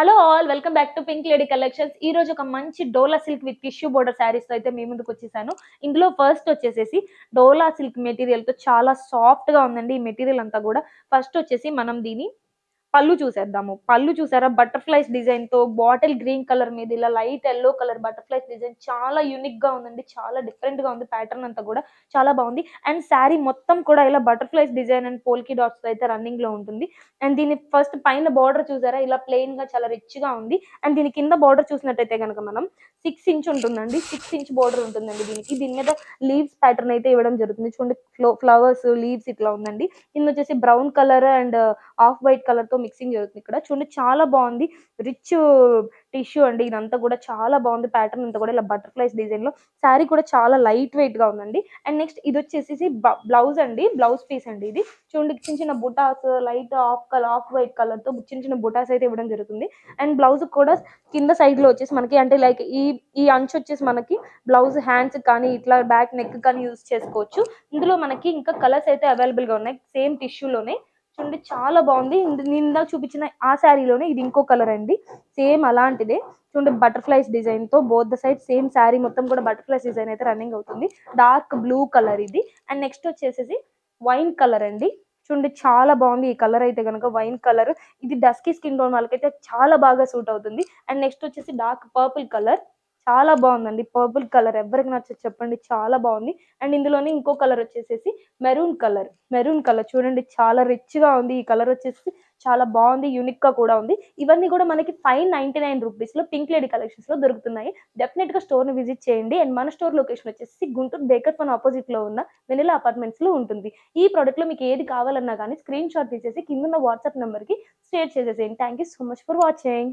Hello all welcome back to pink lady collections. ఈ రోజు ఒక మంచి Dola silk with tissue border saris తో అయితే మీ ముందుకు వచ్చేసాను. ఇందులో ఫస్ట్ వచ్చేసేసి డోలా సిల్క్ మెటీరియల్ తో చాలా సాఫ్ట్ గా ఉందండి ఈ మెటీరియల్ అంతా కూడా. ఫస్ట్ వచ్చేసి మనం దీని పళ్ళు చూసేద్దాము. పళ్ళు చూసారా బటర్‌ఫ్లైస్ డిజైన్‌తో బాటిల్ గ్రీన్ కలర్ మీద ఇలా light yellow colour butterflies design చాలా యూనిక్‌గా ఉందండి. చాలా డిఫరెంట్‌గా ఉంది ప్యాటర్న్ అంతా కూడా. చాలా బావుంది. అండ్ శారీ మొత్తం కూడా ఇలా బటర్‌ఫ్లైస్ డిజైన్ అండ్ పోల్కి డాట్స్‌తో అయితే రన్నింగ్‌లో ఉంటుంది. అండ్ దీని ఫస్ట్ పైన బార్డర్ చూసారా ఇలా ప్లెయిన్‌గా చాలా రిచ్‌గా ఉంది. అండ్ దీని కింద బార్డర్ చూసినట్టయితే గనక మనం 6 ఇంచ్ ఉంటుందండి. 6 ఇంచ్ బార్డర్ ఉంటుందండి దీనికి. దీని మీద లీవ్స్ ప్యాటర్న్ అయితే ఇవ్వడం జరుగుతుంది. చూడండి ఫ్లవర్స్, లీవ్స్ ఇట్లా ఉందండి. కిందొచ్చేసి brown colour and off white కలర్‌తో మిక్సింగ్ జరుగుతుంది ఇక్కడ. చూడండి చాలా బావుంది. రిచ్ టిష్యూ అండి ఇదంతా కూడా చాలా బావుంది. ప్యాటర్న్ అంతా కూడా ఇలా బటర్‌ఫ్లైస్ డిజైన్‌లో. శారీ కూడా చాలా లైట్ వెయిట్‌గా ఉందండి. అండ్ నెక్స్ట్ ఇదొచ్చేసేసి బ్లౌజ్ అండి. బ్లౌజ్ పీస్ అండి ఇది. చూడండి చిన్న చిన్న బుటాస్ లైట్ ఆఫ్ వైట్ కలర్‌తో చిన్న చిన్న బుటాస్ అయితే ఇవ్వడం జరుగుతుంది. అండ్ బ్లౌజ్ కూడా కింద సైడ్‌లో వచ్చేసి మనకి అంటే లైక్ ఈ ఈ అంచు వచ్చేసి మనకి బ్లౌజ్ హ్యాండ్స్‌కి కానీ ఇట్లా బ్యాక్ నెక్ కానీ యూజ్ చేసుకోవచ్చు. ఇందులో మనకి ఇంకా కలర్స్ అయితే అవైలబుల్‌గా ఉన్నాయి. సేమ్ టిష్యూలోనే. చూడండి చాలా బాగుంది. నేను ఇందాక చూపించిన ఆ శారీలోనే ఇది ఇంకో కలర్ అండి. సేమ్ అలాంటిదే. చూడండి బటర్‌ఫ్లైస్ డిజైన్‌తో both the side same sari మొత్తం కూడా బటర్‌ఫ్లైస్ డిజైన్ అయితే రన్నింగ్ అవుతుంది. డార్క్ బ్లూ కలర్ ఇది. అండ్ నెక్స్ట్ వచ్చేసేసి వైన్ కలర్ అండి. చూడండి చాలా బాగుంది ఈ కలర్ అయితే గనక వైన్ కలర్. ఇది డస్కీ స్కిన్ టోన్ వాళ్ళకైతే చాలా బాగా సూట్ అవుతుంది. అండ్ నెక్స్ట్ వచ్చేసి డార్క్ పర్పుల్ కలర్. చాలా బాగుందండి. పర్పుల్ కలర్ ఎవరికి నచ్చదు చెప్పండి. చాలా బాగుంది. అండ్ ఇందులోనే ఇంకో కలర్ వచ్చేసేసి మెరూన్ కలర్. మెరూన్ కలర్ చూడండి చాలా రిచ్‌గా ఉంది. ఈ కలర్ వచ్చేసి చాలా బాగుంది. యూనిక్‌గా కూడా ఉంది. ఇవన్నీ కూడా మనకి ₹599 పింక్ లేడీ కలెక్షన్స్‌లో దొరుకుతున్నాయి. డెఫినిట్‌గా స్టోర్‌ని విజిట్ చేయండి. అండ్ మన స్టోర్ లొకేషన్ వచ్చేసి గుంటూరు బేకర్ ఫన్ అపోజిట్‌లో ఉన్న వెనిలా అపార్ట్మెంట్స్‌లో ఉంటుంది. ఈ ప్రొడక్ట్‌లో మీకు ఏది కావాలన్నా గానీ స్క్రీన్ షాట్ తీసేసి కిందున్న వాట్సాప్ నంబర్‌కి షేర్ చేసేసేయండి. Thank you so much for watching.